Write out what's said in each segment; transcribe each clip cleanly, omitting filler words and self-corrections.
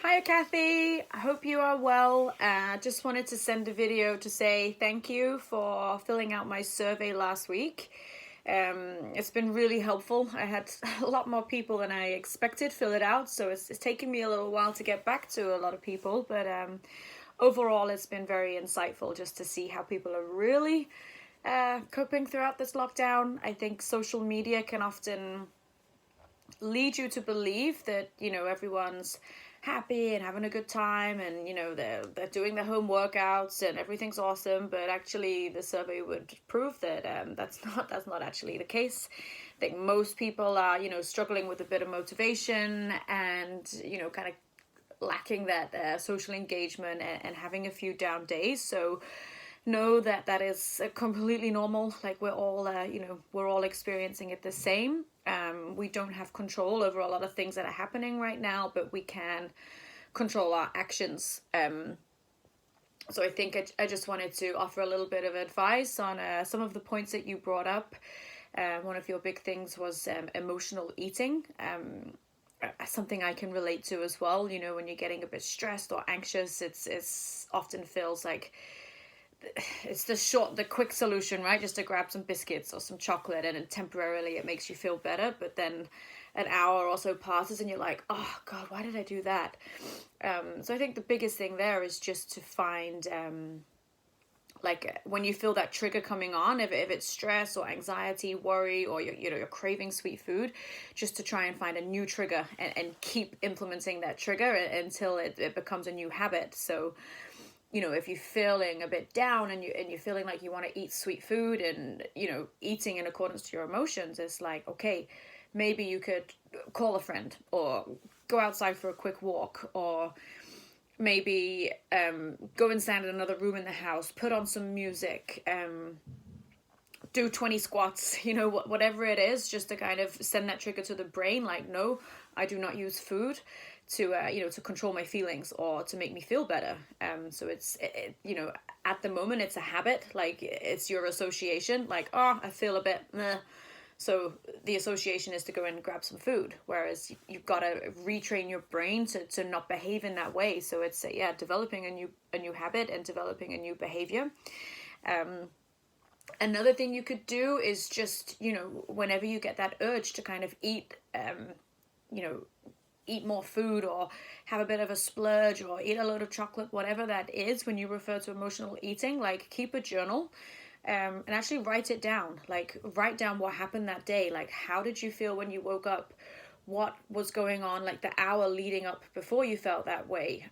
Hi, Kathy. I hope you are well. Just wanted to send a video to say thank you for filling out my survey last week. It's been really helpful. I had a lot more people than I expected fill it out, so it's taken me a little while to get back to a lot of people, but overall it's been very insightful just to see how people are really coping throughout this lockdown. I think social media can often lead you to believe that, everyone's happy and having a good time, and they're doing their home workouts and everything's awesome, but actually the survey would prove that that's not actually the case. I think most people are struggling with a bit of motivation and kind of lacking that social engagement, and having a few down days. So know that that is completely normal. Like we're all experiencing it the same. We don't have control over a lot of things that are happening right now, but we can control our actions. So I think I just wanted to offer a little bit of advice on some of the points that you brought up. One of your big things was emotional eating. Something I can relate to as well. When you're getting a bit stressed or anxious, it's often feels like it's the quick solution, right? Just to grab some biscuits or some chocolate, and then temporarily it makes you feel better, but then an hour or so passes and you're like, oh god, why did I do that? So I think the biggest thing there is just to find like when you feel that trigger coming on, if it's stress or anxiety, worry, or you're craving sweet food, just to try and find a new trigger, and keep implementing that trigger until it becomes a new habit. So if you're feeling a bit down and you're feeling like you want to eat sweet food, and eating in accordance to your emotions, is like, okay, maybe you could call a friend or go outside for a quick walk, or maybe go and stand in another room in the house, put on some music, do 20 squats, whatever it is, just to kind of send that trigger to the brain, like, no, I do not use food to to control my feelings or to make me feel better. So it's at the moment it's a habit, like it's your association, like, oh, I feel a bit meh. So the association is to go and grab some food, whereas you've got to retrain your brain to not behave in that way. So it's developing a new habit and developing a new behavior. Another thing you could do is just whenever you get that urge to kind of eat eat more food, or have a bit of a splurge, or eat a load of chocolate, whatever that is, when you refer to emotional eating, like keep a journal, and actually write it down. Like write down what happened that day. Like, how did you feel when you woke up? What was going on like the hour leading up before you felt that way?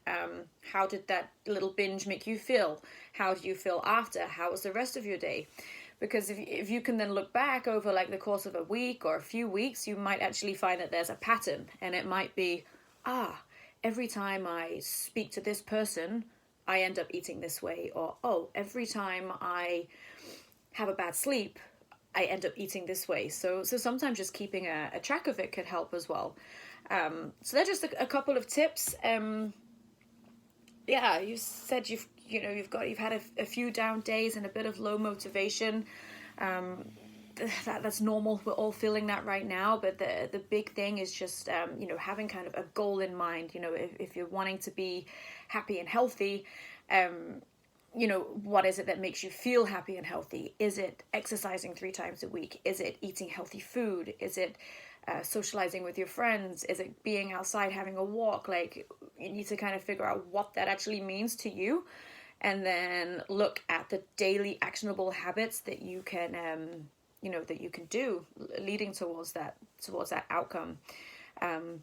How did that little binge make you feel? How do you feel after? How was the rest of your day? Because if you can then look back over like the course of a week or a few weeks, you might actually find that there's a pattern, and it might be, every time I speak to this person, I end up eating this way, or, oh, every time I have a bad sleep, I end up eating this way. So sometimes just keeping a track of it could help as well. So they're just a couple of tips. You said you've had a few down days and a bit of low motivation. That's normal. We're all feeling that right now. But the big thing is just having kind of a goal in mind. If you're wanting to be happy and healthy, what is it that makes you feel happy and healthy? Is it exercising 3 times a week? Is it eating healthy food? Is it socializing with your friends? Is it being outside having a walk? Like, you need to kind of figure out what that actually means to you, and then look at the daily actionable habits that you can do, leading towards that outcome.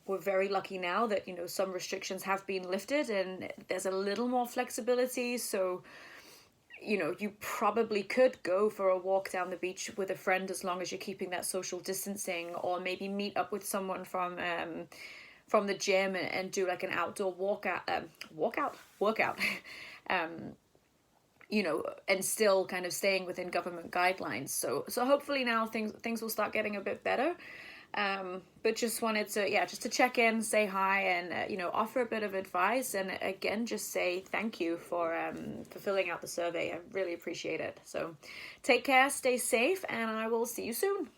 We're very lucky now that some restrictions have been lifted and there's a little more flexibility. So you probably could go for a walk down the beach with a friend, as long as you're keeping that social distancing, or maybe meet up with someone from the gym and do like an outdoor workout. And still kind of staying within government guidelines. So hopefully now things will start getting a bit better. But just wanted to just to check in, say hi, and offer a bit of advice, and again just say thank you for filling out the survey. I really appreciate it. So take care, stay safe, and I will see you soon.